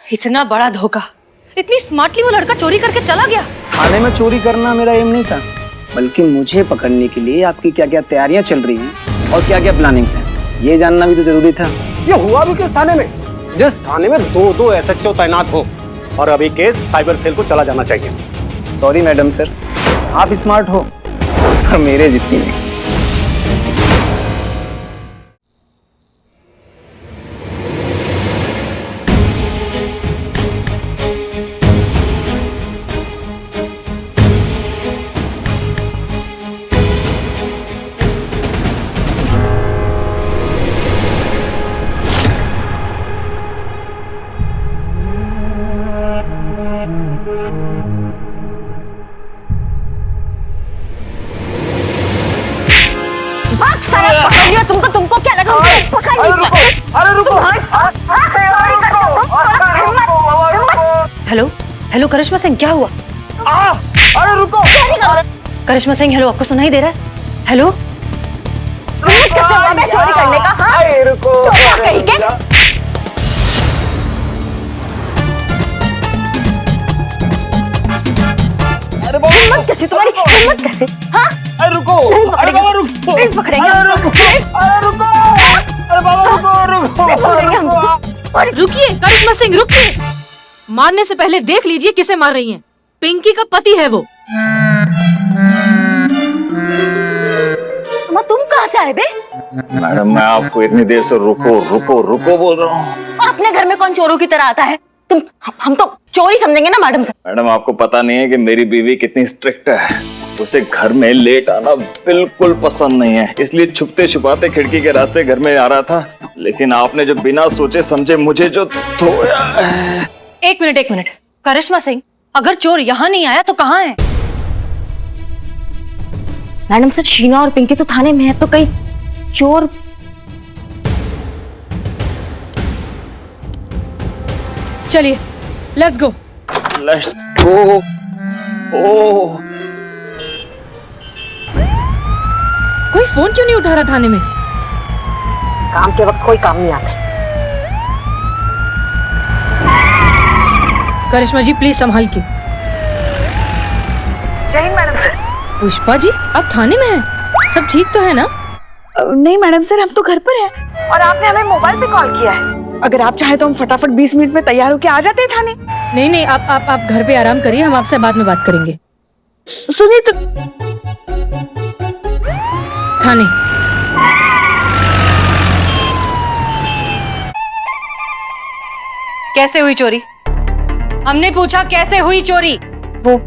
इतना बड़ा धोखा, इतनी स्मार्टली वो लड़का चोरी करके चला गया। थाने में चोरी करना मेरा एम नहीं था, बल्कि मुझे पकड़ने के लिए आपकी क्या क्या तैयारियां चल रही हैं और क्या क्या प्लानिंग्स हैं, ये जानना भी तो जरूरी था। ये हुआ भी किस थाने में, जिस थाने में दो SHO तैनात हो, और अभी केस साइबर सेल को चला जाना चाहिए। सॉरी मैडम सर, आप स्मार्ट हो पर मेरे जितनी नहीं। तुमको क्या लगा? अरे रुको। हेलो हेलो करिश्मा सिंह, क्या हुआ? अरे रुको। करिश्मा सिंह हेलो, आपको सुनाई दे रहा है? हेलो कैसे हुआ मैं चोरी करने का? हाँ रुको। हिम्मत कैसे तुम्हारी, हिम्मत कैसे? हाँ अरे रुको। अरे बाबा रुको। नहीं पकड़ेंगे। अरे रुको। अरे रुको। अरे बाबा रुको। रुकिए करिश्मा सिंह, रुकिए। मारने से पहले देख लीजिए किसे मार रही हैं। पिंकी का पति है वो। तुम कहाँ से आए बे? मैडम मैं आपको इतनी देर से रुको रुको रुको बोल रहा हूँ। और अपने घर में कौन चोरों की तरह आता है? हम तो चोरी समझेंगे ना मैडम से। मैडम आपको पता नहीं है कि मेरी बीवी कितनी स्ट्रिक्ट है, उसे घर में लेट आना बिल्कुल पसंद नहीं है, इसलिए छुपते छुपाते खिड़की के रास्ते घर में आ रहा था, लेकिन आपने जो बिना सोचे समझे मुझे जो धोया। एक मिनट करिश्मा सिंह, अगर चोर यहाँ नहीं आया तो कहाँ है? मैडम सर, शीना और पिंकी तो थाने में है, तो कहीं चोर? चलिए लेट्स गो। Let's go. ओह कोई फोन क्यों नहीं उठा रहा थाने में? काम के वक्त कोई काम नहीं आता। करिश्मा जी प्लीज संभाल के। जय हिंद मैडम सर। पुष्पा जी आप थाने में हैं? सब ठीक तो है ना? नहीं मैडम सर, हम तो घर पर हैं और आपने हमें मोबाइल से कॉल किया है। अगर आप चाहे तो हम फटाफट 20 मिनट में तैयार होके आ जाते हैं थाने। नहीं आप घर पे आराम करिए, हम आपसे बाद में बात करेंगे। सुनिए तो। थाने। कैसे हुई चोरी? हमने पूछा कैसे हुई चोरी? वो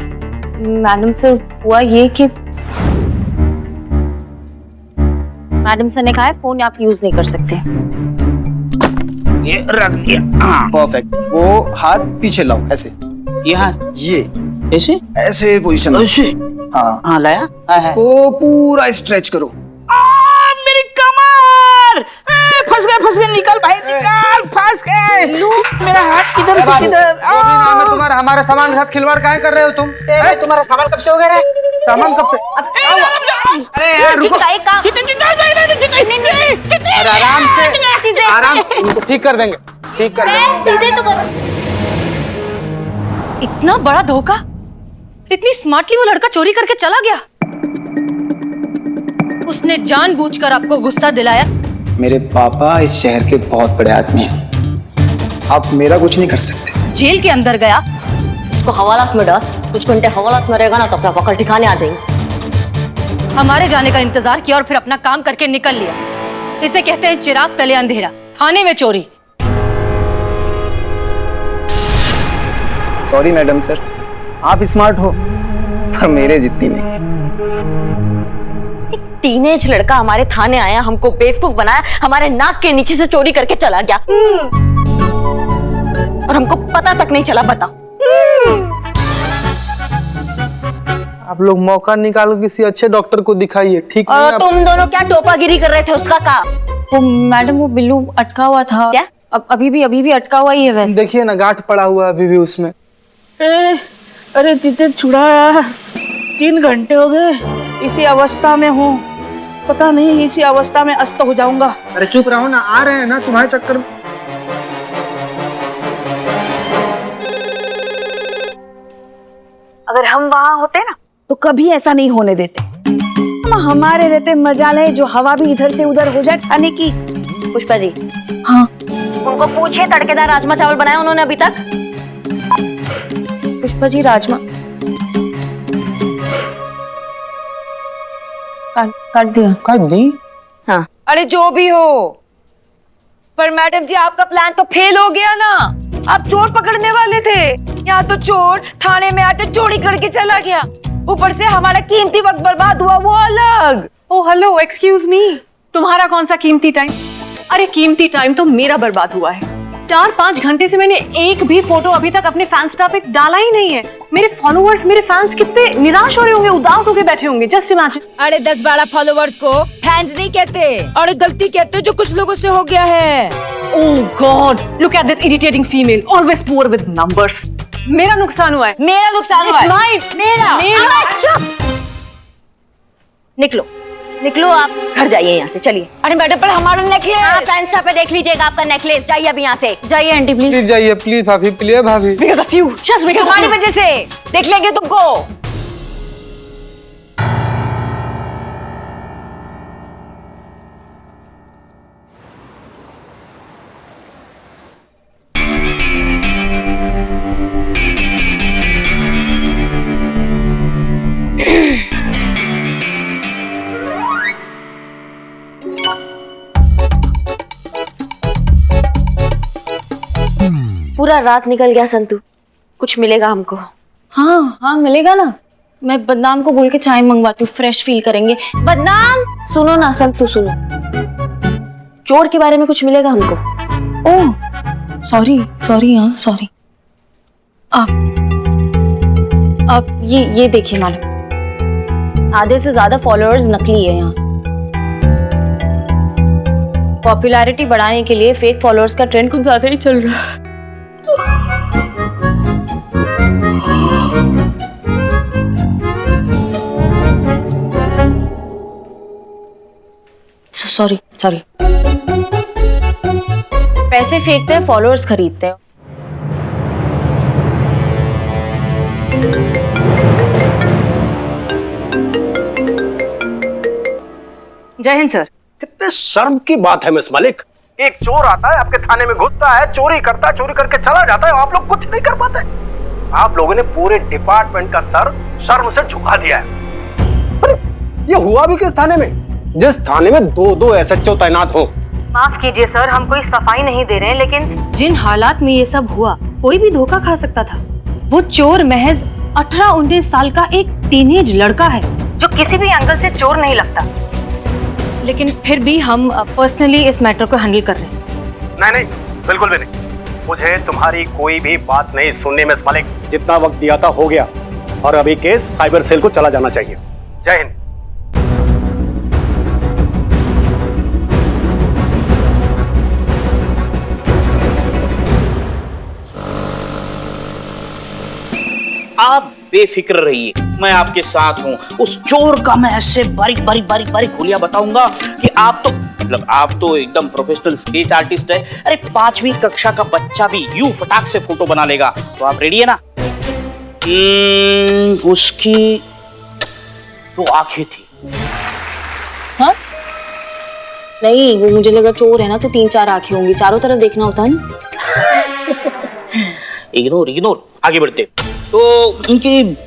मैडम सर, हुआ ये कि मैडम सर ने कहा है फोन आप यूज नहीं कर सकते। ये रख दिया। परफेक्ट। वो हाथ पीछे लाओ, ऐसे। ये ऐसे ऐसे पोजीशन। ऐसे। हाँ लाया। इसको पूरा स्ट्रेच करो। मेरी कमर फंस गए, निकल भाई निकल, फंस गए। मेरा हाथ किधर से किधर? नाम है तुम्हारा, हमारे सामान के साथ खिलवाड़ काहे कर रहे हो तुम? तुम्हारा सामान कब से हो गया? सामान कब से? अरे यार रुको। अरे आराम से, आराम, इनको ठीक कर देंगे, ठीक कर देंगे। सीधे तो करो। इतना बड़ा धोखा, इतनी स्मार्टली वो लड़का चोरी करके चला गया। उसने जानबूझकर आपको गुस्सा दिलाया। मेरे पापा इस शहर के बहुत बड़े आदमी हैं, आप मेरा कुछ नहीं कर सकते। जेल के अंदर गया, इसको हवालात में डाल, कुछ घंटे हवालात में रहेगा ना तो अपना पकड़ ठिकाने आ जाएंगे। हमारे जाने का इंतजार किया और फिर अपना काम करके निकल लिया। इसे कहते हैं चिराग तले अंधेरा। थाने में चोरी। सॉरी मैडम सर, आप स्मार्ट हो पर मेरे जितनी नहीं। टीनेज लड़का हमारे थाने आया, हमको बेवकूफ बनाया, हमारे नाक के नीचे से चोरी करके चला गया और हमको पता तक नहीं चला। बताओ। आप लोग मौका निकालो, किसी अच्छे डॉक्टर को दिखाइए। ठीक नहीं? और तुम दोनों क्या टोपागिरी कर रहे थे? उसका काम। वो मैडम, वो बिल्लू अटका हुआ था। क्या? अभी भी अटका हुआ ही है वैसे। देखिए ना, गांठ पड़ा हुआ है अभी भी उसमें। अरे तीते छुड़ाया, 3 घंटे हो गए इसी अवस्था में हूँ। पता नहीं इसी अवस्था में अस्त हो जाऊंगा। अरे चुप रहो ना, आ रहे हैं ना तुम्हारे चक्कर में। हम वहाँ होते ना तो कभी ऐसा नहीं होने देते। हमारे रहते मजाल है जो हवा भी इधर से उधर हो जाए खाने की। पुष्पा जी, हाँ उनको पूछिए तड़केदार राजमा चावल बनाए उन्होंने अभी तक? पुष्पा जी, राजमा काट दिया। काट दी। हाँ, अरे जो भी हो, पर मैडम जी आपका प्लान तो फेल हो गया ना। आप चोर पकड़ने वाले थे, यहाँ तो चोर थाने में आके चोरी करके चला गया। ऊपर से हमारा कीमती वक्त बर्बाद हुआ, वो अलग। ओ हेलो, एक्सक्यूज मी, तुम्हारा कौन सा कीमती टाइम? अरे कीमती टाइम तो मेरा बर्बाद हुआ है। 4-5 घंटे से मैंने एक भी फोटो अभी तक अपने फैन स्टार पे डाला ही नहीं है। मेरे फॉलोअर्स, मेरे फैंस कितने निराश हो रहे होंगे, उदास होके बैठे होंगे। Just imagine. अरे 10-12 फॉलोवर्स को फैंस नहीं कहते, और एक गलती कहते जो कुछ लोगों से हो गया है। Oh God, look at this irritating female, always poor with numbers. मेरा नुकसान हुआ है। मेरा नुकसान हुआ है। It's mine. मेरा। चुप। निकलो, निकलो, आप घर जाइए यहाँ से, चलिए। अरे मैडम, पर हमारा नेकलेस। हाँ, फैन स्टार पे देख लीजिएगा आपका नेकलेस। जाइए अब यहाँ से, जाइए आंटी प्लीज। प्लीज जाइए, प्लीज भाभी, प्लीज भाभी। Because of you, just because of तुम्हारी you. वजह से देख लेंगे तुमको। पूरा रात निकल गया संतू, कुछ मिलेगा हमको? हाँ हाँ मिलेगा ना। मैं बदनाम को बोल के चाय मंगवाती हूँ, फ्रेश फील करेंगे। बदनाम, सुनो ना संतू, सुनो, चोर के बारे में कुछ मिलेगा हमको? ओह सॉरी सॉरी, हाँ सॉरी। आप ये देखिए मैडम, आधे से ज्यादा फॉलोअर्स नकली है यहाँ। पॉपुलैरिटी बढ़ाने के लिए फेक फॉलोअर्स का ट्रेंड कुछ ज्यादा ही चल रहा है। Sorry sorry. पैसे फेंकते हैं, फॉलोअर्स खरीदते हैं। जय हिंद सर। कितने शर्म की बात है मिस मलिक। एक चोर आता है, आपके थाने में घुसता है, चोरी करता है, चोरी करके चला जाता है, आप लोग कुछ नहीं कर पाते। आप लोगों ने पूरे डिपार्टमेंट का सर शर्म से झुका दिया है। अरे ये हुआ भी किस थाने में, जिस थाने में 2-2 एसएचओ तैनात हो? माफ कीजिए सर, हम कोई सफाई नहीं दे रहे हैं, लेकिन जिन हालात में ये सब हुआ, कोई भी धोखा खा सकता था। वो चोर महज 18-19 साल का एक टीनेज लड़का है, जो किसी भी एंगल से चोर नहीं लगता। लेकिन फिर भी हम पर्सनली इस मैटर को हैंडल कर रहे हैं। नहीं, बिल्कुल भी नहीं। मुझे तुम्हारी कोई भी बात नहीं सुननी मिस मलिक। जितना वक्त दिया था हो गया, और अभी केस साइबर सेल को चला जाना चाहिए। जय हिंद। आप बेफिक्र रहिए, मैं आपके साथ हूँ। उस चोर का मैं ऐसे बारीक खुलिया बताऊंगा कि आप तो एकदम प्रोफेशनल स्केच आर्टिस्ट है। अरे 5वीं कक्षा का बच्चा भी यूं फटाक से फोटो बना लेगा। तो आप रेडी है ना? उसकी 2 आंखें थी। हाँ? नहीं, वो मुझे लगा चोर है ना तो 3-4 आंखें होंगी, चारों तरफ देखना होता है ना। इग्नोर, आगे बढ़ते। तो उनकी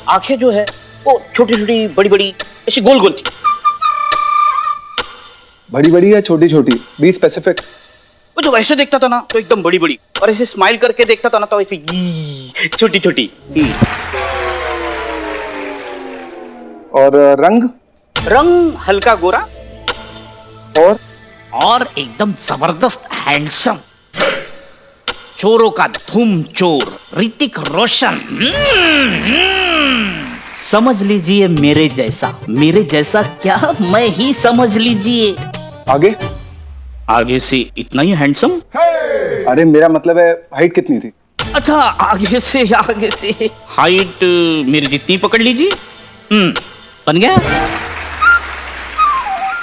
आंखें जो है वो छोटी-छोटी, बड़ी-बड़ी, ऐसी गोल थी। बड़ी-बड़ी या छोटी-छोटी? Be specific. वो जो वैसे देखता था ना तो एकदम बड़ी-बड़ी, और ऐसे स्माइल करके देखता था ना तो ऐसे छोटी-छोटी। और रंग हल्का गोरा, और एकदम जबरदस्त हैंडसम। चोरों का धूम चोर ऋतिक रोशन। समझ लीजिए मेरे जैसा क्या, मैं ही समझ लीजिए। आगे से इतना ही हैंडसम? अरे मेरा मतलब है हाइट कितनी थी? अच्छा, आगे से हाइट मेरी जितनी पकड़ लीजिए। बन गया?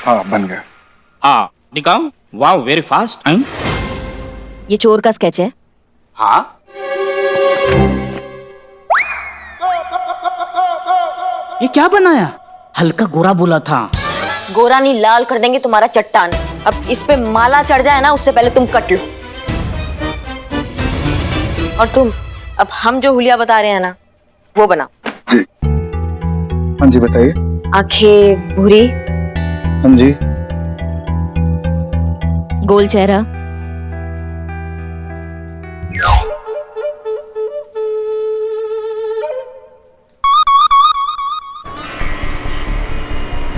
हाँ बन गया। हाँ दिखाओ। वाह, वेरी फास्ट। ये चोर का स्केच है? हाँ। ये क्या बनाया? हल्का गोरा बोला था। गोरा नहीं, लाल कर देंगे तुम्हारा चट्टान। अब इस पे माला चढ़ जाए ना, उससे पहले तुम कट लो। और तुम, अब हम जो हुलिया बता रहे हैं ना, वो बनाओ। हाँ जी बताइए। आंखें भूरी, हाँ जी। गोल चेहरा,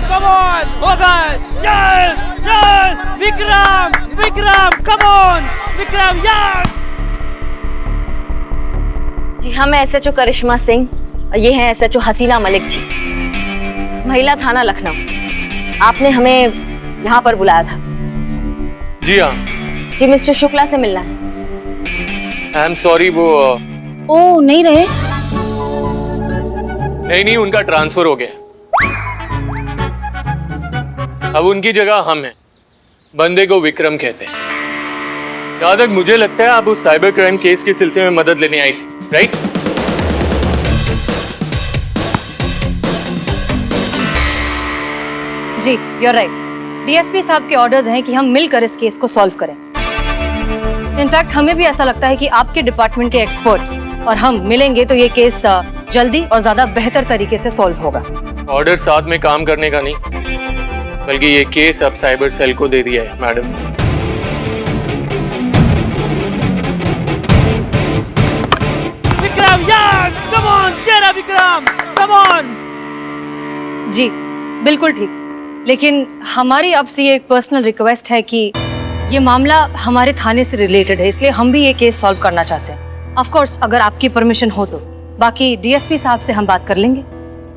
Come on! Oh God! Yes! Yes! Vikram! Vikram! Come on! Vikram! Yes! जी हाँ, मैं SHO करिश्मा सिंह और ये है SHO हसीना मलिक जी, महिला थाना लखनऊ। आपने हमें यहाँ पर बुलाया था। जी हाँ। जी मिस्टर शुक्ला से मिलना है। आई एम सॉरी, वो ओ नहीं रहे? नहीं, उनका ट्रांसफर हो गया। अब उनकी जगह हम हैं। बंदे को विक्रम कहते हैं। जहां तक मुझे लगता है आप उस साइबर क्राइम केस के सिलसिले में मदद लेने आई थी, right? Ji, you're right. DSP साहब के ऑर्डर्स हैं कि हम मिलकर इस केस को सॉल्व करें। इनफैक्ट हमें भी ऐसा लगता है कि आपके डिपार्टमेंट के एक्सपर्ट्स और हम मिलेंगे तो ये केस जल्दी और ज्यादा बेहतर तरीके से सॉल्व होगा। ऑर्डर साथ में काम करने का नहीं, बल्कि ये केस अब साइबर सेल को दे दिया है, madam. Vikram! Yes! Come on! चेहरा विक्रम! Come on! जी बिल्कुल ठीक, लेकिन हमारी आपसे ये एक पर्सनल रिक्वेस्ट है कि ये मामला हमारे थाने से रिलेटेड है, इसलिए हम भी ये केस सॉल्व करना चाहते हैं। ऑफ कोर्स अगर आपकी परमिशन हो तो, बाकी DSP साहब से हम बात कर लेंगे।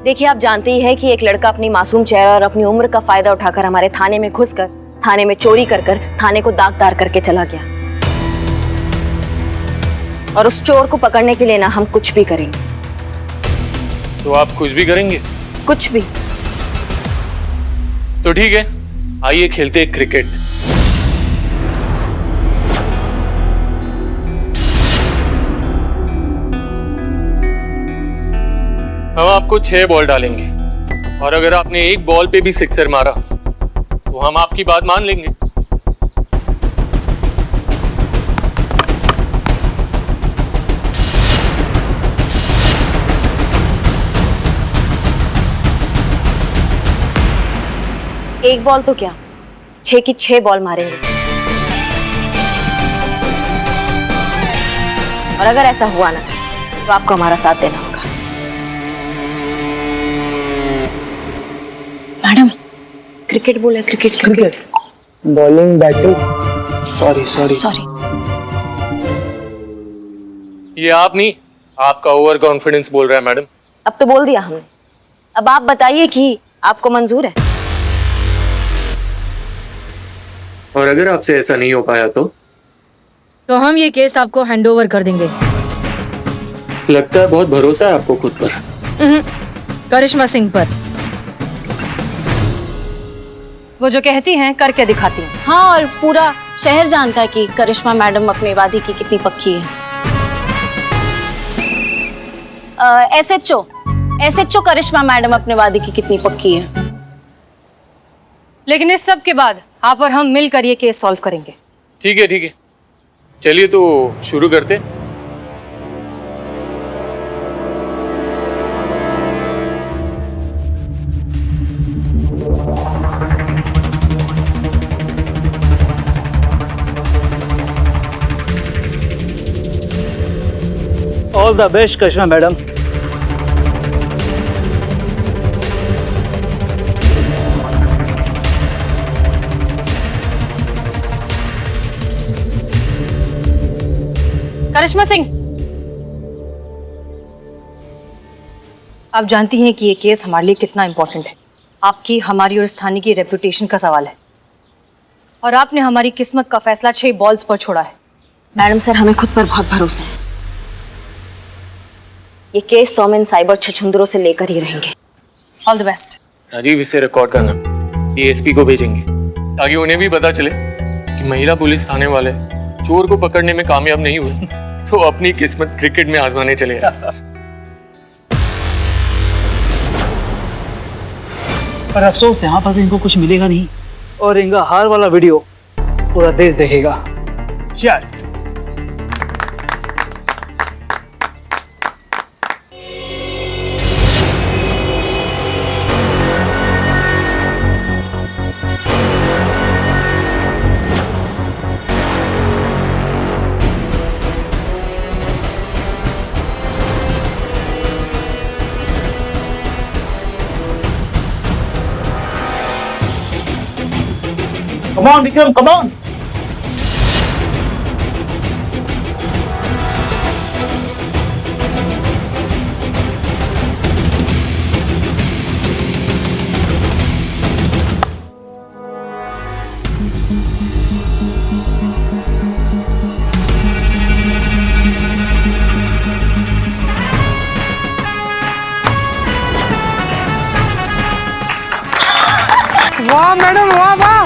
देखिए, आप जानते ही हैं कि एक लड़का अपनी मासूम चेहरा और अपनी उम्र का फायदा उठाकर हमारे थाने में घुसकर थाने में चोरी कर थाने को दागदार करके चला गया। और उस चोर को पकड़ने के लिए ना हम कुछ भी करेंगे। तो आप कुछ भी करेंगे? कुछ भी। तो ठीक है, आइए खेलते हैं क्रिकेट। हम आपको 6 बॉल डालेंगे और अगर आपने एक बॉल पे भी सिक्सर मारा तो हम आपकी बात मान लेंगे। एक बॉल तो क्या, 6 की 6 बॉल मारेंगे। और अगर ऐसा हुआ ना तो आपको हमारा साथ देना होगा। मैडम, क्रिकेट बोले, क्रिकेट। Bowling batting, sorry. ये आप नहीं, आपका ओवर कॉन्फिडेंस बोल रहा है मैडम। अब तो बोल दिया हमने, अब आप बताइए कि आपको मंजूर है? और अगर आपसे ऐसा नहीं हो पाया तो हम ये केस आपको हैंडओवर कर देंगे। लगता है बहुत भरोसा है आपको खुद पर। करिश्मा सिंह पर। वो जो कहती हैं करके दिखाती हैं। हाँ, और पूरा शहर जानता है कि करिश्मा मैडम अपने वादी की कितनी पक्की है। SHO करिश्मा मैडम अपने वादी की कितनी पक्की है। लेकिन इस सब के बाद आप और हम मिलकर ये केस सॉल्व करेंगे। ठीक है, चलिए तो शुरू करते। All the best, Karishma madam. Karishma Singh, आप जानती हैं कि ये केस हमारे लिए कितना इम्पोर्टेंट है। आपकी, हमारी और इस थाने की रेपुटेशन का सवाल है। और आपने हमारी किस्मत का फैसला 6 बॉल्स पर छोड़ा है। मैडम सर, हमें खुद पर बहुत भरोसा है। ये केस तो हम इन साइबर छछुंदरों से लेकर ही रहेंगे। All the best. राजीव, इसे रिकॉर्ड करना, ASP को भेजेंगे ताकि उन्हें भी पता चले कि महिला पुलिस थाने वाले चोर को पकड़ने में कामयाब नहीं हुए तो अपनी किस्मत क्रिकेट में आजमाने चले। पर अफसोस यहाँ पर भी इनको कुछ मिलेगा नहीं और इनका हार वाला वीडियो पूरा देश देखेगा। Cheers! Come on, Vikram, come on! वाह मैडम, वाह वाह।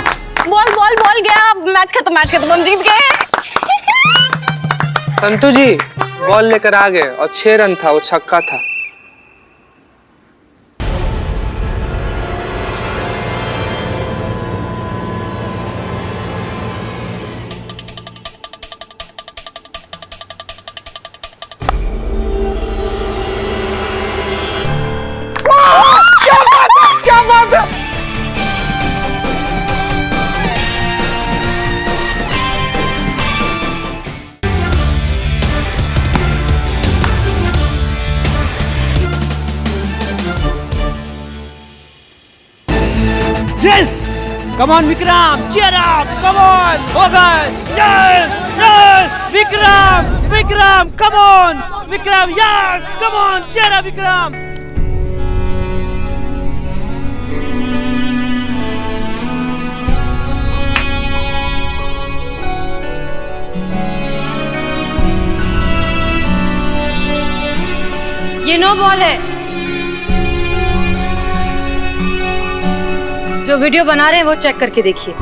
बॉल बॉल बॉल गया, मैच खत्म, हम जीत गए। संतू जी बॉल लेकर आ गए और 6 रन था, वो छक्का था। क्या बात है। Yes! Come on, Vikram! Cheer up! Come on! Okay! Yes! Yes! Vikram! Vikram! Come on! Vikram! Yes! Come on! Cheer up, Vikram! ये नो बॉल है। जो वीडियो बना रहे हैं वो चेक करके देखिए।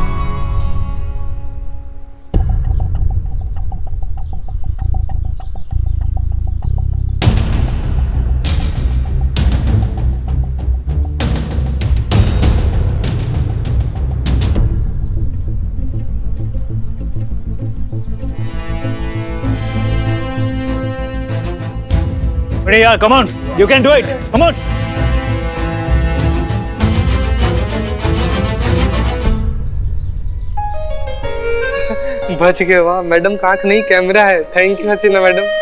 Ready, yeah, come on! You can do it! Come on! बच गए। वाह मैडम का आंख नहीं कैमरा है। Thank you Hasina madam.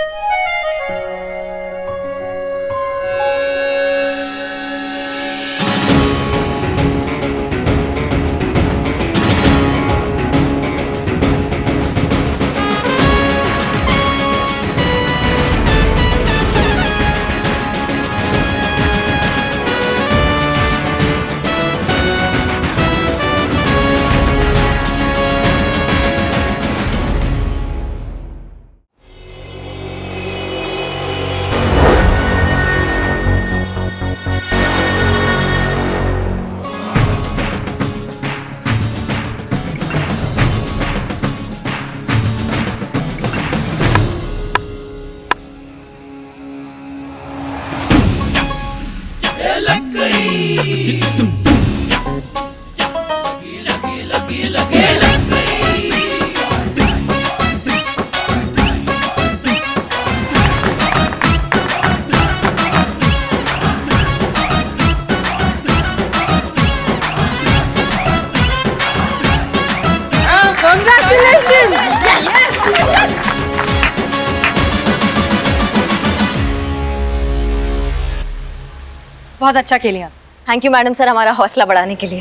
बहुत अच्छा खेली आप। थैंक यू मैडम सर, हमारा हौसला बढ़ाने के लिए।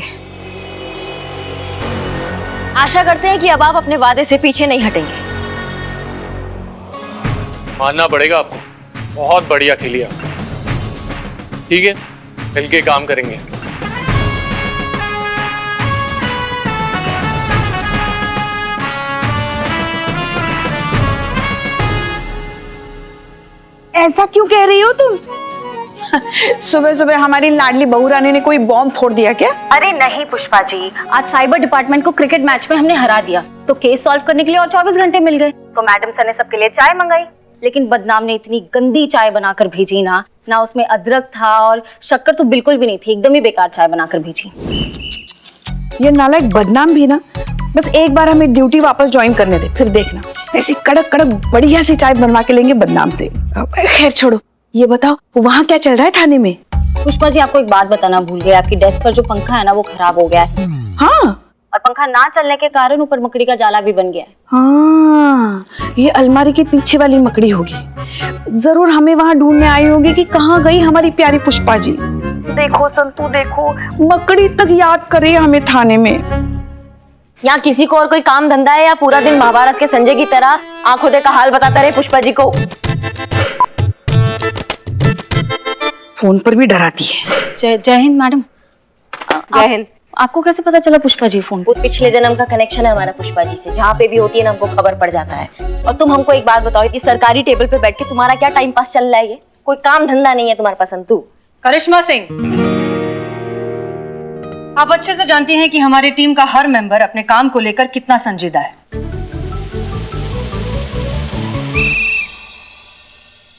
आशा करते हैं कि अब आप अपने वादे से पीछे नहीं हटेंगे। मानना पड़ेगा आपको, बहुत बढ़िया खेली आप। ठीक है, मिलके काम करेंगे। ऐसा क्यों कह रही हो तुम? सुबह सुबह हमारी लाडली बहू रानी ने कोई बॉम्ब फोड़ दिया क्या? अरे नहीं पुष्पा जी, आज साइबर डिपार्टमेंट को क्रिकेट मैच में हमने हरा दिया, तो केस सॉल्व करने के लिए और 24 घंटे मिल गए। तो मैडम सर ने सबके लिए चाय मंगाई, लेकिन बदनाम ने इतनी गंदी चाय बनाकर भेजी ना ना उसमें अदरक था और शक्कर तो बिल्कुल भी नहीं थी, एकदम ही बेकार चाय बनाकर भेजी। ये नालायक बदनाम भी ना, बस एक बार हमें ड्यूटी वापस ज्वाइन करने दे, फिर देखना ऐसी कड़क कड़क बढ़िया सी चाय बनवा के लेंगे बदनाम से। खैर छोड़ो, ये बताओ वहाँ क्या चल रहा है थाने में? पुष्पा जी, आपको एक बात बताना भूल गए, आपकी डेस्क पर जो पंखा है ना वो खराब हो गया है। हाँ, और पंखा ना चलने के कारण ऊपर मकड़ी का जाला भी बन गया है। हाँ, ये अलमारी के पीछे वाली मकड़ी होगी। जरूर हमें वहाँ ढूंढने आई होगी कि कहाँ गई हमारी प्यारी पुष्पा जी। देखो संतू, देखो मकड़ी तक याद करे हमें थाने में। यहाँ किसी को और कोई काम धंधा है या पूरा दिन महाभारत के संजय की तरह आंखों देखा हाल बताता रहे पुष्पा जी को? फोन पर भी डराती है। जय हिंद मैडम। जय हिंद। आपको कैसे पता चला पुष्पा जी फोन? वो पिछले जन्म का कनेक्शन है हमारा पुष्पा जी से, जहाँ पे भी होती है ना हमको खबर पड़ जाता है। और तुम हमको एक बात बताओ, इस सरकारी टेबल पे बैठ के तुम्हारा क्या टाइम पास चल रहा है? ये कोई काम धंधा नहीं है तुम्हारे पास संतू? करिश्मा सिंह, आप अच्छे से जानती हैं कि हमारी टीम का हर मेंबर अपने काम को लेकर कितना संजीदा है।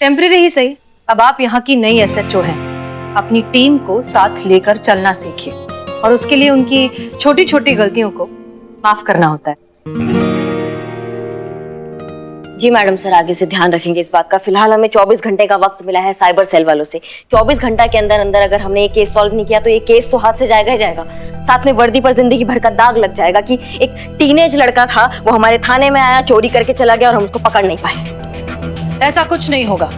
टेम्परेरी ही सही, अब आप यहाँ की नई एसएचओ हैं। अपनी टीम को साथ लेकर चलना सीखिए और उसके लिए उनकी छोटी छोटी गलतियों को माफ करना होता है। जी मैडम सर, आगे से ध्यान रखेंगे इस बात का। फिलहाल हमें 24 घंटे का वक्त मिला है साइबर सेल वालों से। 24 घंटा के अंदर अंदर अगर हमने ये केस सॉल्व नहीं किया तो ये केस तो हाथ से जाएगा ही जाएगा, साथ में वर्दी पर जिंदगी भर का दाग लग जाएगा कि एक टीनेज लड़का था, वो हमारे थाने में आया, चोरी करके चला गया और हम उसको पकड़ नहीं पाए। ऐसा कुछ नहीं होगा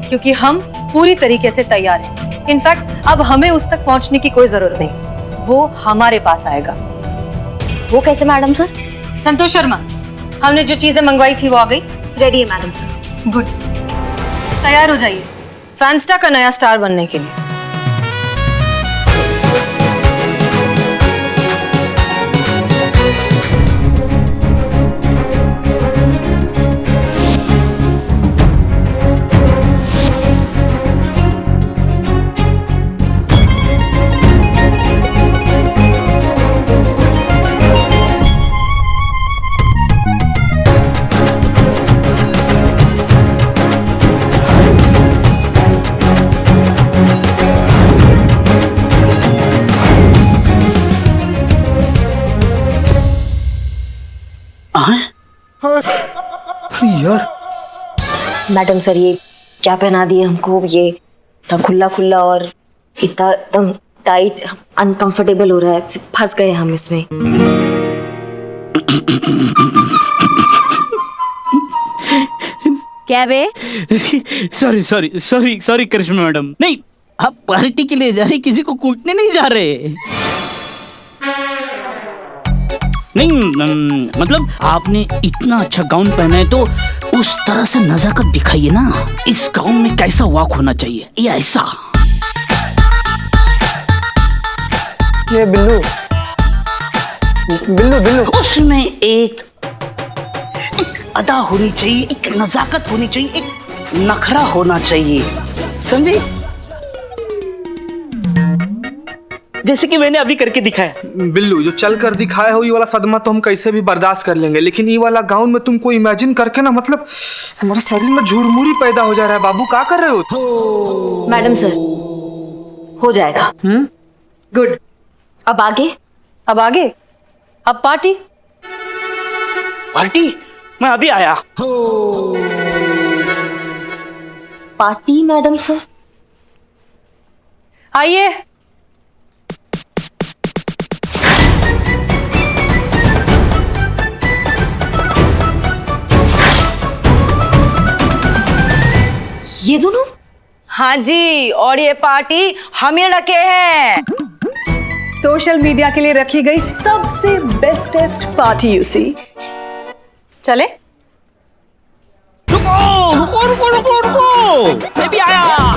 क्योंकि हम पूरी तरीके से तैयार हैं। इनफैक्ट अब हमें उस तक पहुंचने की कोई जरूरत नहीं, वो हमारे पास आएगा। वो कैसे मैडम सर? संतोष शर्मा, हमने जो चीजें मंगवाई थी वो आ गई? रेडी है मैडम सर। गुड, तैयार हो जाइए फैंस्टा का नया स्टार बनने के लिए। यार मैडम सर, ये क्या पहना दिए हमको? ये इतना खुला खुला और इतना एकदम टाइट, अनकंफर्टेबल हो रहा है, फंस गए हम इसमें। क्या बे? सॉरी सॉरी सॉरी सॉरी करिश्मा मैडम, नहीं आप पार्टी के लिए जा रहे, किसी को कूटने नहीं जा रहे। नहीं मतलब आपने इतना अच्छा गाउन पहना है तो उस तरह से नजाकत दिखाइए ना। इस गाउन में कैसा वॉक होना चाहिए, ये ऐसा। ये बिल्लू बिल्लू बिल्लू, उसमें एक अदा होनी चाहिए, एक नजाकत होनी चाहिए, एक नखरा होना चाहिए, समझे? जैसे कि मैंने अभी करके दिखाया। बिल्लू जो चल कर दिखाया हो, ये वाला सदमा तो हम कैसे भी बर्दाश्त कर लेंगे, लेकिन ये वाला गाउन में तुमको इमेजिन करके ना, मतलब हमारे शरीर में झुरमुरी पैदा हो जा रहा है। बाबू क्या कर रहे हो? मैडम सर, हो जाएगा। गुड। अब आगे? अब आगे, अब पार्टी। पार्टी? मैं अभी आया। Party madam sir? आइए। ये दोनों? हाँ जी, और ये पार्टी हम ही रखे हैं। सोशल मीडिया के लिए रखी गई सबसे बेस्टेस्ट पार्टी यू सी। चले? रुको रुको रुको रुको रुको, मैं भी आया।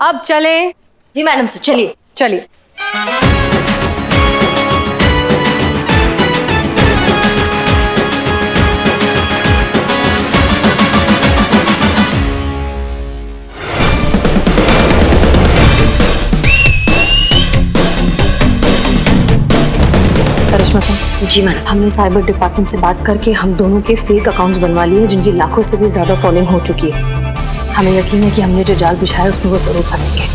अब चले? जी मैडम सर, चलिए चलिए। जी मैडम। हमने साइबर डिपार्टमेंट से बात करके हम दोनों के फेक अकाउंट्स बनवा लिए जिनकी लाखों से भी ज्यादा फॉलोइंग हो चुकी है। हमें यकीन है कि हमने जो जाल बिछाया उसमें वो जरूर फंसेंगे।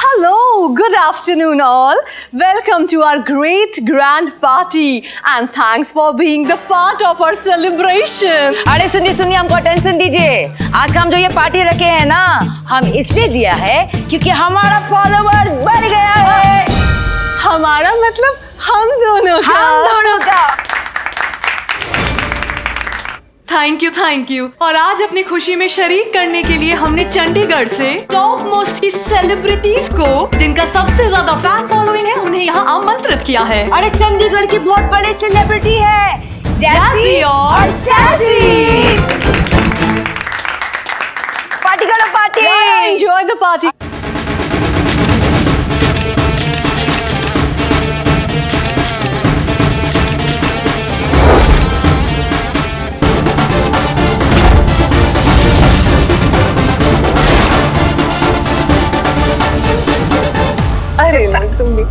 Hello, good afternoon all. Welcome to our great grand party and thanks for being the part of our celebration. अरे सुनिए हमको टेंशन दीजिए। आज का हम जो ये पार्टी रखे हैं ना, हम इसलिए दिया है क्योंकि हमारा फॉलोवर बढ़ गया है। हमारा मतलब हम दोनों का। Thank you. और आज अपनी खुशी में शरीक करने के लिए हमने चंडीगढ़ से टॉप मोस्ट की सेलिब्रिटीज को जिनका सबसे ज्यादा फैन फॉलोइंग है उन्हें यहाँ आमंत्रित किया है। अरे चंडीगढ़ की बहुत बड़ी सेलिब्रिटी है जैसी और सैसी। पार्टी करो पार्टी। Enjoy the party. अरे ना तुम भी।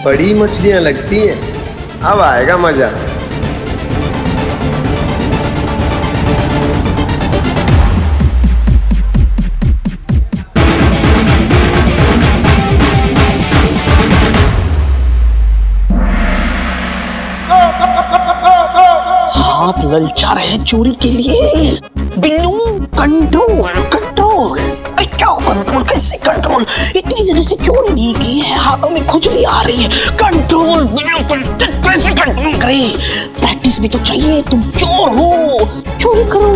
बड़ी मछलियां लगती हैं, अब आएगा मजा। हाथ ललचा रहे हैं चोरी के लिए। बिल्लू कंट्रोल। क्या कंट्रोल, कैसे कंट्रोल? इतनी देर से चोरी नहीं की है, हाथों में खुजली आ रही है। कंट्रोल कैसे कंट्रोल करे? प्रैक्टिस भी तो चाहिए। तुम चोर हो, चोरी करो।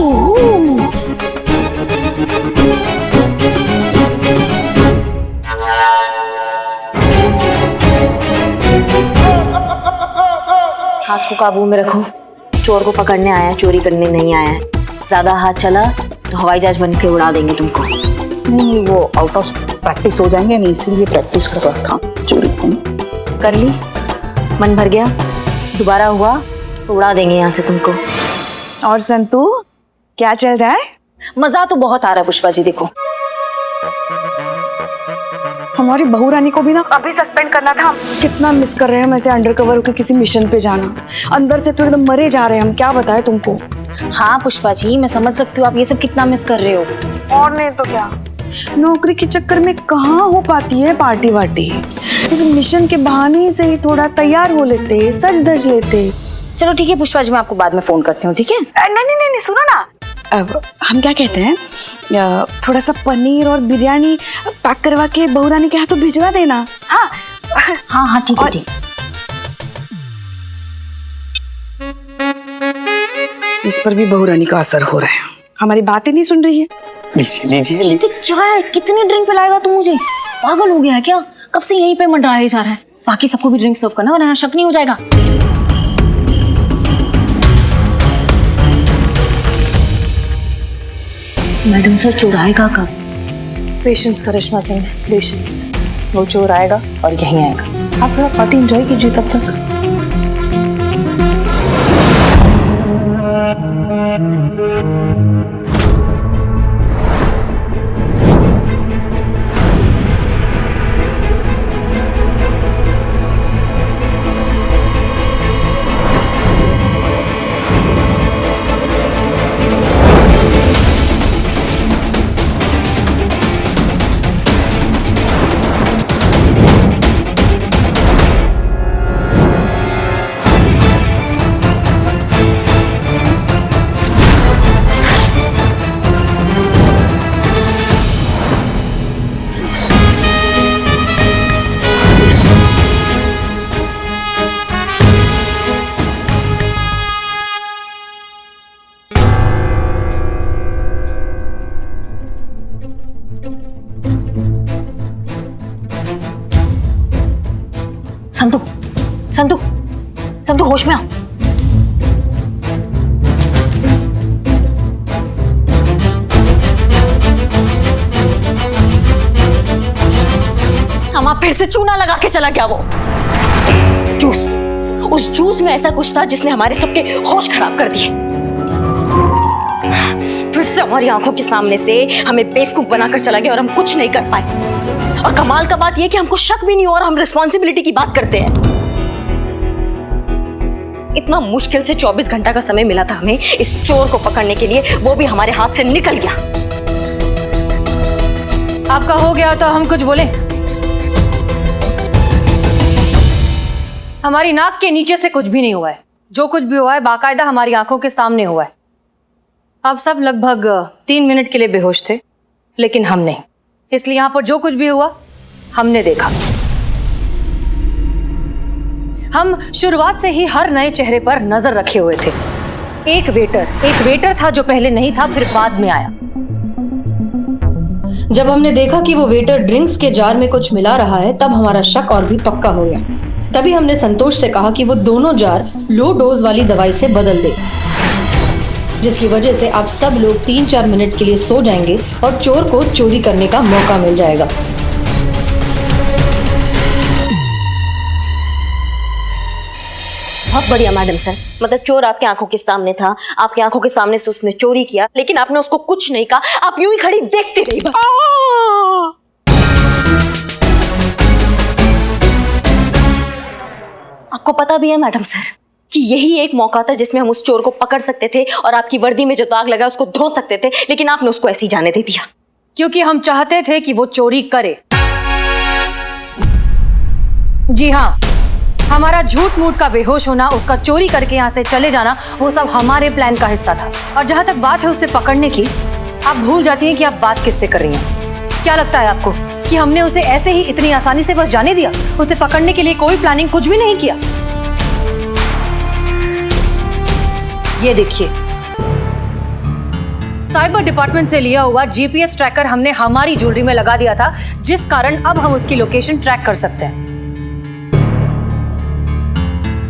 हाथ को काबू में रखो। चोर को पकड़ने आया, चोरी करने नहीं आया। ज्यादा हाथ चला तो हवाई जहाज बन के उड़ा देंगे तुमको। नहीं, वो आउट ऑफ प्रैक्टिस हो जाएंगे, नहीं इसीलिए प्रैक्टिस कर रहा था चोरी को। कर ली, मन भर गया। दोबारा हुआ तो उड़ा देंगे यहाँ से तुमको। और संतू क्या चल रहा है? मजा तो बहुत आ रहा है पुष्पा जी। देखो हमारी बहू रानी को भी ना अभी सस्पेंड करना था। कितना मिस कर रहे हैं हम ऐसे अंडरकवर होकर किसी मिशन पे जाना। अंदर से तो एकदम मरे जा रहे हैं हम, क्या बताएं तुमको। हाँ पुष्पा जी, मैं समझ सकती हूँ आप ये सब कितना मिस कर रहे हो। और नहीं तो क्या, नौकरी के चक्कर में कहाँ हो पाती है पार्टी वार्टी। इस मिशन के बहाने से ही थोड़ा तैयार हो लेते, सज धज लेते। चलो ठीक है पुष्पा जी, मैं आपको बाद में फोन करती हूँ, ठीक है? नहीं सुनो ना, अब हम क्या कहते हैं, थोड़ा सा पनीर और बिरयानी पैक करवा के बहू रानी के हाथों भिजवा देना। हाँ ठीक है ठीक। इस पर भी बहू रानी का असर हो रहा है, हमारी बातें नहीं सुन रही है। लीजिए। क्या है, कितनी ड्रिंक पिलाएगा तू मुझे? पागल हो गया है क्या? कब से यहीं पे मंडराए जा रहा है। बाकी सबको भी ड्रिंक सर्व करना वरना यहाँ शक नहीं हो जाएगा। मैडम सर चोर आएगा कब? पेशेंस करिश्मा सिंह, पेशेंस। वो चोर आएगा और यहीं आएगा। आप थोड़ा पार्टी एंजॉय कीजिए तब तक। संतू होश में आ। हमारा फिर से चूना लगा के चला गया वो। उस जूस में ऐसा कुछ था जिसने हमारे सबके होश खराब कर दिए। फिर से हमारी आंखों के सामने से हमें बेवकूफ बनाकर चला गया और हम कुछ नहीं कर पाए। और कमाल का बात यह कि हमको शक भी नहीं हुआ और हम रिस्पॉन्सिबिलिटी की बात करते हैं। इतना मुश्किल से 24 घंटा का समय मिला था हमें इस चोर को पकड़ने के लिए, वो भी हमारे हाथ से निकल गया। आपका हो गया तो हम कुछ बोले? हमारी नाक के नीचे से कुछ भी नहीं हुआ है। जो कुछ भी हुआ है बाकायदा हमारी आंखों के सामने हुआ है। आप सब लगभग 3 मिनट के लिए बेहोश थे, लेकिन हम नहीं। इसलिए यहां पर जो कुछ भी हुआ हमने देखा। हम शुरुआत से ही हर नए चेहरे पर नजर रखे हुए थे। एक वेटर था जो पहले नहीं था, फिर बाद में आया। जब हमने देखा कि वो वेटर ड्रिंक्स के जार में कुछ मिला रहा है, तब हमारा शक और भी पक्का हो गया। तभी हमने संतोष से कहा कि वो दोनों जार लो डोज वाली दवाई से बदल दे, जिसकी वजह से आप सब लोग 3-4 मिनट के लिए सो जाएंगे और चोर को चोरी करने का मौका मिल जाएगा। बहुत बढ़िया मैडम सर, मतलब चोर आपकी आंखों के सामने था, आपकी आंखों के सामने से उसने चोरी किया, लेकिन आपने उसको कुछ नहीं कहा, आप यूं ही खड़ी देखते रही। आपको पता भी है मैडम सर कि यही एक मौका था जिसमें हम उस चोर को पकड़ सकते थे और आपकी वर्दी में जो दाग लगा उसको धो सकते थे, लेकिन आपने उसको ऐसे ही जाने दे दिया। क्योंकि हम चाहते थे कि वो चोरी करे। जी हाँ, हमारा झूठ मूठ का बेहोश होना, उसका चोरी करके यहाँ से चले जाना, वो सब हमारे प्लान का हिस्सा था। और जहां तक बात है उसे पकड़ने की, आप भूल जाती हैं कि आप बात किससे कर रही हैं। क्या लगता है आपको कि हमने उसे ऐसे ही इतनी आसानी से बस जाने दिया? उसे पकड़ने के लिए कोई प्लानिंग कुछ भी नहीं किया। ये देखिए, साइबर डिपार्टमेंट से लिया हुआ जीपीएस ट्रैकर हमने हमारी ज्वेलरी में लगा दिया था, जिस कारण अब हम उसकी लोकेशन ट्रैक कर सकते हैं।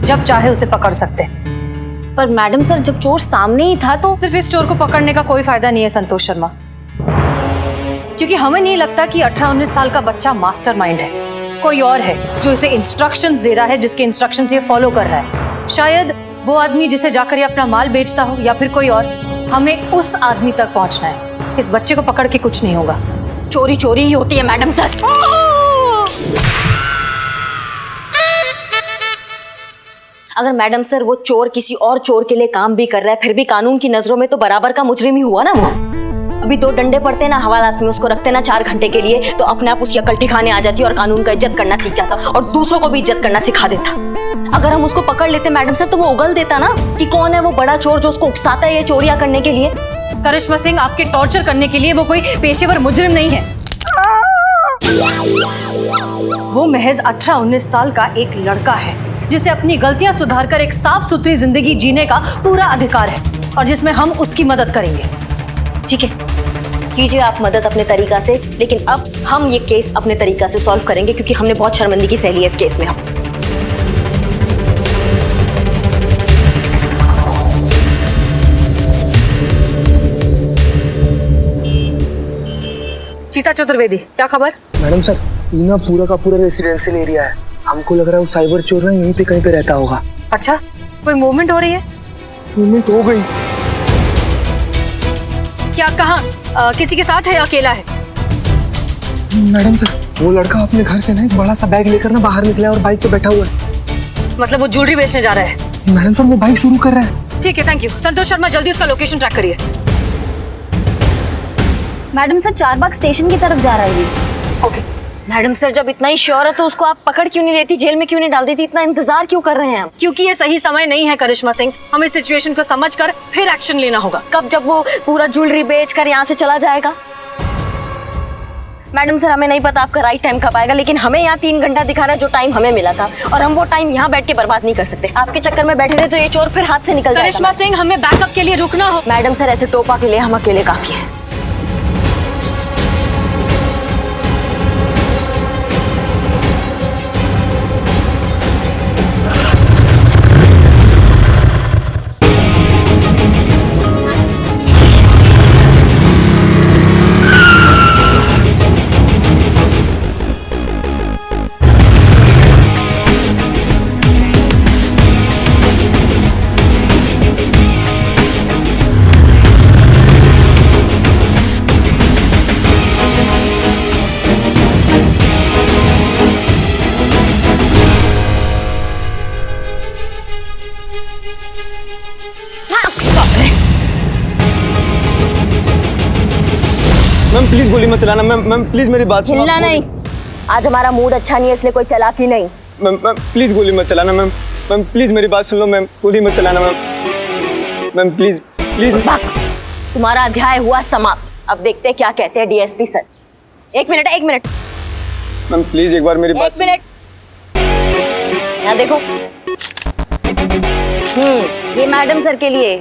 जब चाहे उसे पकड़ सकते हैं। पर मैडम सर, जब चोर सामने ही था तो सिर्फ इस चोर को पकड़ने का कोई फायदा नहीं है संतोष शर्मा, क्योंकि हमें नहीं लगता कि 18-19 साल का बच्चा मास्टरमाइंड है। कोई और है जो इसे इंस्ट्रक्शंस दे रहा है, जिसके इंस्ट्रक्शंस ये फॉलो कर रहा है। शायद वो आदमी जिसे जाकर ये अपना माल बेचता हो, या फिर कोई और। हमें उस आदमी तक पहुंचना है। इस बच्चे को पकड़ के कुछ नहीं होगा। चोरी चोरी ही होती है मैडम सर। अगर मैडम सर वो चोर किसी और चोर के लिए काम भी कर रहा है, फिर भी कानून की नजरों में तो बराबर का मुजरिम ही हुआ ना वो। अभी 2 डंडे पड़ते ना हवालात में, उसको रखते ना 4 घंटे के लिए, तो अपने आप उसकी अकल ठिकाने आ जाती और कानून का इज्जत करना सीख जाता और दूसरों को भी इज्जत करना सिखा देता। अगर हम उसको पकड़ लेते मैडम सर, तो वो उगल देता ना कि कौन है वो बड़ा चोर जो उसको उकसाता है ये चोरियां करने के लिए। करिश्मा सिंह, आपके टॉर्चर करने के लिए वो कोई पेशेवर मुजरिम नहीं है। वो महज 18-19 साल का एक लड़का है जिसे अपनी गलतियां सुधारकर एक साफ सुथरी जिंदगी जीने का पूरा अधिकार है, और जिसमें हम उसकी मदद करेंगे। ठीक है, कीजिए आप मदद अपने तरीका से, लेकिन अब हम ये केस अपने तरीका से सॉल्व करेंगे, क्योंकि हमने बहुत शर्मिंदगी सह ली है इस केस में। हम चीता चतुर्वेदी, क्या खबर? मैडम सर, ये ना पूरा का पूरा रेसिडेंशियल एरिया है। हमको लग रहा है वो साइबर चोर ना यहीं पे कहीं पे रहता होगा। अच्छा, कोई मूवमेंट हो रही है? मूवमेंट हो गई। क्या कहाँ? किसी के साथ है या अकेला है? मैडम सर, वो लड़का अपने घर से ना एक बड़ा सा बैग लेकर ना बाहर निकला है और बाइक पे बैठा हुआ है। मतलब वो ज्वेलरी बेचने जा रहा है? मैडम सर, वो बाइक शुरू कर रहा है। ठीक है, थैंक यू। संतोष शर्मा, जल्दी उसका लोकेशन ट्रैक करिए। मैडम सर, चारबाग स्टेशन की तरफ जा रहा है ये। ओके मैडम सर, जब इतना ही श्योर है तो उसको आप पकड़ क्यों नहीं लेती, जेल में क्यों नहीं डाल देती? इतना इंतजार क्यों कर रहे हैं हम? क्योंकि ये सही समय नहीं है करिश्मा सिंह। हमें सिचुएशन को समझकर फिर एक्शन लेना होगा। कब? जब वो पूरा ज्वेलरी बेचकर यहाँ से चला जाएगा। मैडम सर, हमें नहीं पता आपका राइट टाइम कब आएगा, लेकिन हमें यहाँ 3 घंटा दिखा रहा है जो टाइम हमें मिला था, और हम वो टाइम यहाँ बैठ के बर्बाद नहीं कर सकते। आपके चक्कर में बैठे रहे तो ये चोर फिर हाथ से निकल जाएगा। करिश्मा सिंह, हमें बैकअप के लिए रुकना हो। मैडम सर, ऐसे टोपा के लिए हम अकेले काफी है। मैम प्लीज गोली मत चलाना। मैम प्लीज मेरी बात सुनो। हिलना नहीं, आज हमारा मूड अच्छा नहीं है इसलिए कोई चालाकी नहीं। मैम प्लीज गोली मत चलाना। मैम प्लीज मेरी बात सुन लो। मैम गोली मत चलाना। Ma'am please please. तुम्हारा अध्याय हुआ समाप्त। अब देखते हैं क्या कहते हैं डीएसपी सर। एक मिनट। मैम प्लीज एक बार मेरी बात। एक मिनट, यहाँ देखो। ये मैडम सर के लिए,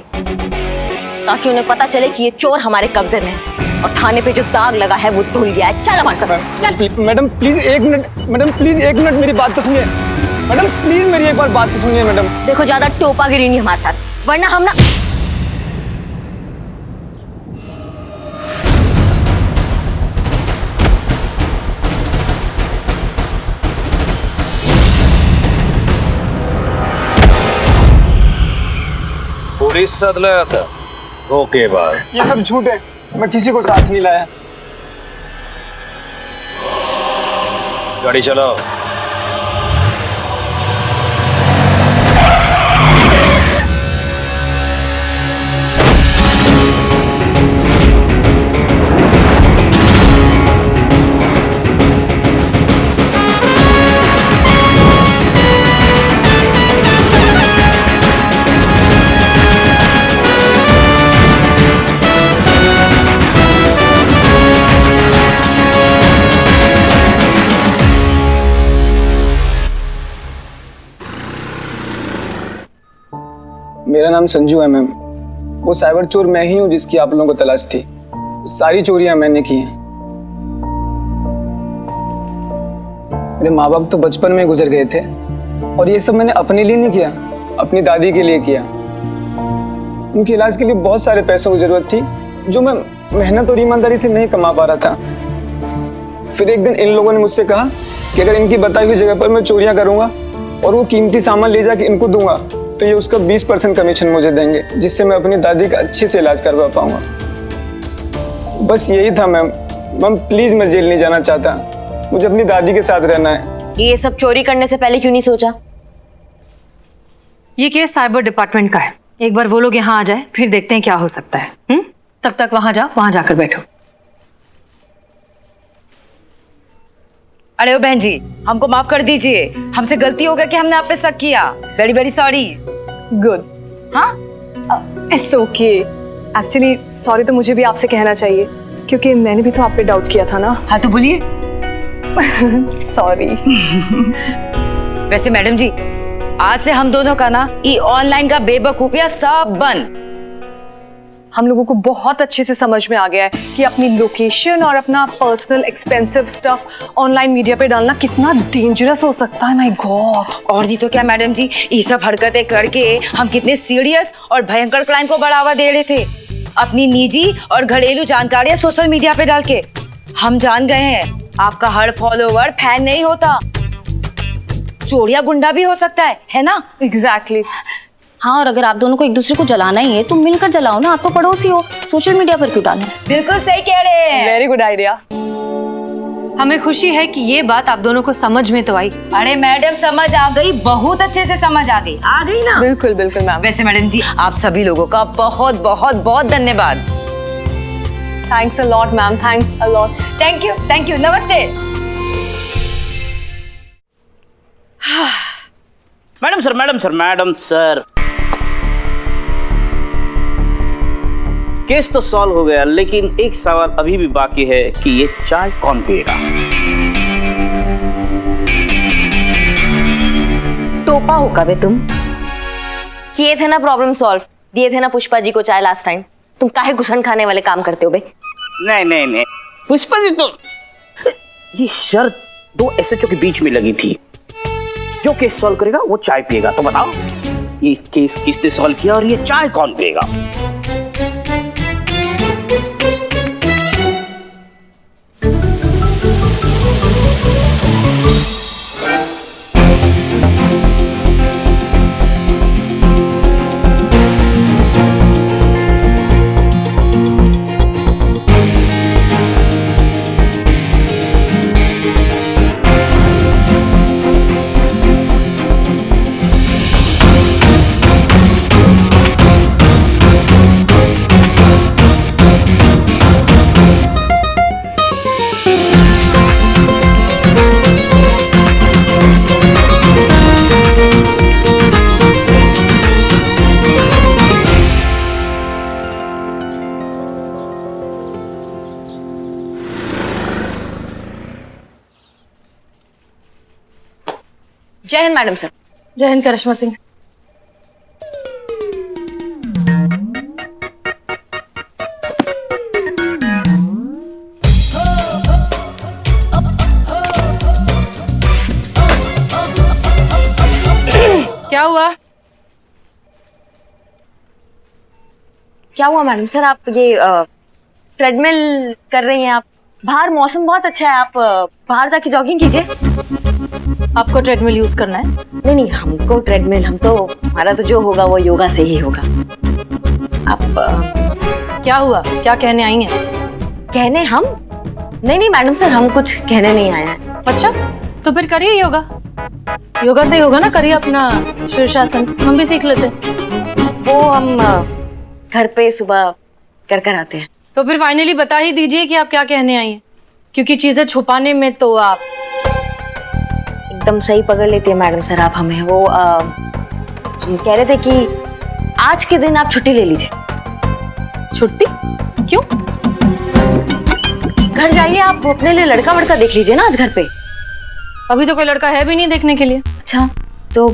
ताकि उन्हें पता चले कि ये चोर हमारे कब्जे में है और थाने पे जो दाग लगा है वो धुल गया है। चल हमारे साथ। मैडम प्लीज एक मिनट। मैडम प्लीज एक मिनट मेरी बात तो सुनिए। मैडम प्लीज मेरी एक बार बात तो सुनिए। मैडम देखो, ज्यादा टोपागिरी नहीं हमारे साथ, वरना हम ना। पुलिस साथ लाया था धोखेबाज। ये सब झूठ है, मैं किसी को साथ नहीं लाया। गाड़ी चलाओ। मेरा नाम संजू है मैम। वो साइबर चोर मैं ही हूँ जिसकी आप लोगों को तलाश थी। सारी चोरियां मैंने की हैं। मेरे माँ बाप तो बचपन में गुजर गए थे और ये सब मैंने अपने लिए नहीं किया, अपनी दादी के लिए किया। उनके इलाज के लिए बहुत सारे पैसों की जरूरत थी जो मैं मेहनत और ईमानदारी से नहीं कमा पा रहा था। फिर एक दिन इन लोगों ने मुझसे कहा कि अगर इनकी बताई हुई जगह पर मैं चोरियां करूंगा और वो कीमती सामान ले जाके इनको दूंगा तो ये उसका 20% कमीशन मुझे देंगे, जिससे मैं अपनी दादी का अच्छे से इलाज करवा पाऊंगा। बस यही था मैम। मैम प्लीज मैं जेल नहीं जाना चाहता, मुझे अपनी दादी के साथ रहना है। ये सब चोरी करने से पहले क्यों नहीं सोचा? ये केस साइबर डिपार्टमेंट का है। एक बार वो लोग यहाँ आ जाए फिर देखते हैं क्या हो सकता है। तब तक वहां जाओ, वहां जाकर बैठो। अरे ओ बहन जी, हमको माफ कर दीजिए, हमसे गलती हो गया कि हमने आप पे शक किया। Very very sorry. गुड। हाँ, इट्स ओके। एक्चुअली सॉरी तो मुझे भी आपसे कहना चाहिए, क्योंकि मैंने भी तो आप पे डाउट किया था ना। हाँ तो बोलिए। सॉरी। वैसे मैडम जी, आज से हम दोनों का ना ये ऑनलाइन का बेवकूफिया सब बंद। हम लोगों को बहुत अच्छे से समझ में आ गया है कि अपनी लोकेशन और अपना personal expensive stuff online media पे डालना कितना डेंजरस हो सकता है। My God. और नहीं तो क्या मैडम जी, ये सब हरकतें करके हम कितने सीरियस और भयंकर क्राइम को बढ़ावा दे रहे थे, अपनी निजी और घरेलू जानकारियां सोशल मीडिया पे डाल के। हम जान गए हैं आपका हर फॉलोवर फैन नहीं होता, चोरिया गुंडा भी हो सकता है ना? एग्जैक्टली। हाँ, और अगर आप दोनों को एक दूसरे को जलाना ही है तो मिलकर जलाओ ना, आप तो पड़ोसी हो, सोशल मीडिया पर क्यों डालें? बिल्कुल सही कह रहे हैं। Very good idea. हमें खुशी है कि ये बात आप दोनों को समझ में तो आई। अरे मैडम समझ आ गई, बहुत अच्छे से समझ आ गई ना? बिल्कुल बिल्कुल मैम। वैसे मैडम जी, आप सभी लोगों का बहुत बहुत बहुत धन्यवाद। Thanks a lot ma'am, thanks a lot. Thank you, नमस्ते। मैडम सर केस तो सॉल्व हो गया, लेकिन एक सवाल अभी भी बाकी है कि ये चाय कौन पिएगा? टोपा हो कबे तुम? किए थे ना प्रॉब्लम सॉल्व, दिए थे ना पुष्पा जी को चाय लास्ट टाइम। तुम काहे घुसन खाने वाले काम करते हो बे? नहीं, पुष्पा जी तो ये शर्त दो एसएचओ के बीच में लगी थी, जो केस सॉल्व करेगा वो चाय पिएगा। तो बताओ ये केस किसने सॉल्व किया और ये चाय कौन पिएगा? जय हिंद मैडम सर। जय हिंद करिश्मा सिंह। क्या हुआ? क्या हुआ मैडम सर? आप ये ट्रेडमिल कर रही हैं? आप बाहर मौसम बहुत अच्छा है, आप बाहर जाके जॉगिंग कीजिए। आपको ट्रेडमिल यूज करना है? नहीं नहीं, हमको ट्रेडमिल, हम तो हमारा तो जो होगा वो योगा से ही होगा। आप क्या हुआ? क्या कहने आई हैं? कहने हम? नहीं नहीं मैडम सर, हम कुछ कहने नहीं आए हैं। अच्छा, तो फिर करिए योगा। योगा से ही होगा ना, करिए अपना शीर्षासन, हम भी सीख लेते। वो हम घर पे सुबह कर आते हैं। तो फिर फाइनली बता ही दीजिए कि आप क्या कहने आई हैं, क्योंकि चीजें छुपाने में तो आप एकदम सही पकड़ लेती है मैडम सर आप हमें। वो हम कह रहे थे कि आज के दिन आप छुट्टी ले लीजिए। छुट्टी? क्यों? घर जाइए, आप अपने लिए लड़का वड़का देख लीजिए ना आज घर पे। अभी तो कोई लड़का है भी नहीं देखने के लिए। अच्छा, तो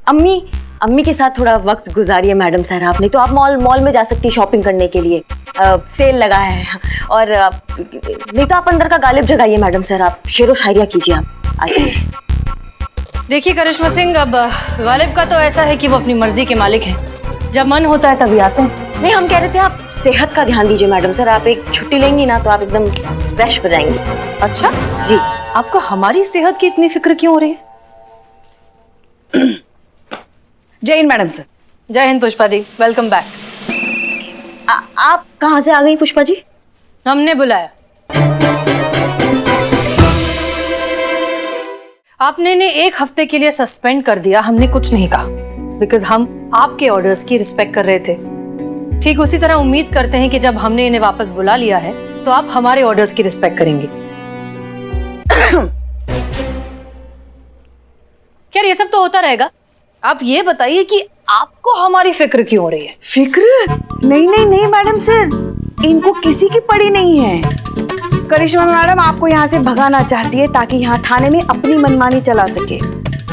अम्मी के साथ थोड़ा वक्त गुजारिए मैडम सर आप। नहीं तो आप मॉल में जा सकती है शॉपिंग करने के लिए, सेल लगा है। और नहीं तो आप अंदर का गालिब जगाइए मैडम सर, आप शेरो शायरिया कीजिए आप आज। देखिए करिश्मा सिंह, अब गालिब का तो ऐसा है कि वो अपनी मर्जी के मालिक हैं, जब मन होता है तभी आते हैं। नहीं, हम कह रहे थे आप सेहत का ध्यान दीजिए मैडम सर, आप एक छुट्टी लेंगी ना तो आप एकदम फ्रेश हो जाएंगी। अच्छा जी। आपको हमारी सेहत की इतनी फिक्र क्यों हो रही है? जय हिंद मैडम सर। जय हिंद पुष्पा जी, वेलकम बैक। आप कहाँ से आ गई पुष्पा जी? हमने बुलाया। आपने ने 1 हफ्ते के लिए सस्पेंड कर दिया, हमने कुछ नहीं कहा, बिकॉज हम आपके ऑर्डर्स की रिस्पेक्ट कर रहे थे। ठीक उसी तरह उम्मीद करते हैं कि जब हमने इन्हें वापस बुला लिया है तो आप हमारे ऑर्डर्स की रिस्पेक्ट करेंगे। खैर ये सब तो होता रहेगा, आप ये बताइए कि आपको हमारी फिक्र क्यों हो रही है? फिक्र? नहीं नहीं नहीं मैडम सर, इनको किसी की पड़ी नहीं है। करिश्मा मैडम आपको यहाँ से भगाना चाहती है ताकि यहाँ थाने में अपनी मनमानी चला सके।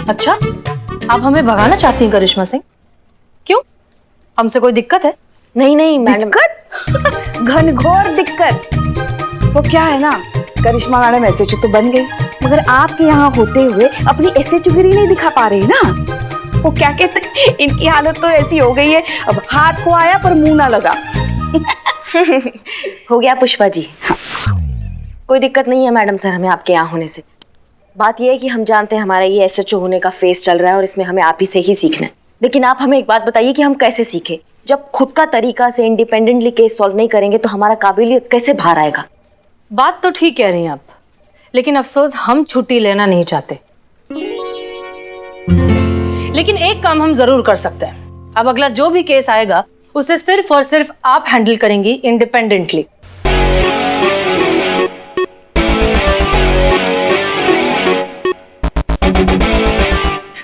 अच्छा, आप हमें भगाना चाहती हैं करिश्मा सिंह? क्यों? हमसे कोई दिक्कत है? नहीं नहीं मैडम। दिक्कत? घनघोर दिक्कत। वो क्या है ना, करिश्मा मैडम एसएचओ तो बन गई, मगर आपके यहाँ होते हुए अपनी एसएचओगिरी नहीं दिखा पा रही ना। वो क्या कहते हैं, इनकी हालत तो ऐसी हो गई है, अब हाथ को आया पर मुंह ना लगा। हो गया पुष्पा जी। हाँ। कोई दिक्कत नहीं है मैडम सर हमें आपके यहाँ होने से। बात यह है कि हम जानते हैं हमारा ये एसएचओ होने का फेस चल रहा है और इसमें हमें आप ही से ही सीखना है। लेकिन आप हमें एक बात बताइए कि हम कैसे सीखें? जब खुद का तरीका से इंडिपेंडेंटली केस सॉल्व नहीं करेंगे तो हमारा काबिलियत कैसे बाहर आएगा? बात तो ठीक कह रही हैं आप, लेकिन अफसोस हम छुट्टी लेना नहीं चाहते। लेकिन एक काम हम जरूर कर सकते हैं, अब अगला जो भी केस आएगा उसे सिर्फ और सिर्फ आप हैंडल करेंगी इंडिपेंडेंटली।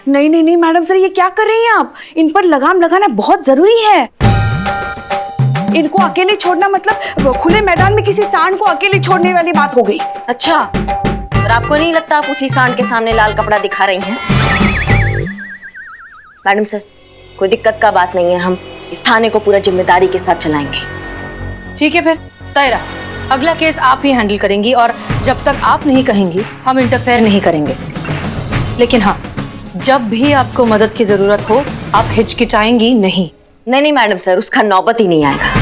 नहीं नहीं नहीं मैडम सर, ये क्या कर रही हैं आप? इन पर लगाम लगाना बहुत जरूरी है। इनको अकेले छोड़ना मतलब खुले मैदान में किसी सांड को अकेले छोड़ने वाली बात हो गई। अच्छा, और आपको नहीं लगता आप उसी सांड के सामने लाल कपड़ा दिखा रही हैं? मैडम सर, कोई दिक्कत का बात नहीं है, हम इस थाने को पूरा जिम्मेदारी के साथ चलाएंगे। ठीक है, फिर तय रहा, अगला केस आप ही हैंडल करेंगी और जब तक आप नहीं कहेंगी हम इंटरफेयर नहीं करेंगे। लेकिन हाँ, जब भी आपको मदद की जरूरत हो आप हिचकिचाएंगी नहीं। नहीं नहीं मैडम सर, उसका नौबत ही नहीं आएगा।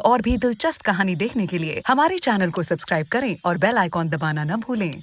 और भी दिलचस्प कहानी देखने के लिए हमारे चैनल को सब्सक्राइब करें और बेल आइकॉन दबाना न भूलें।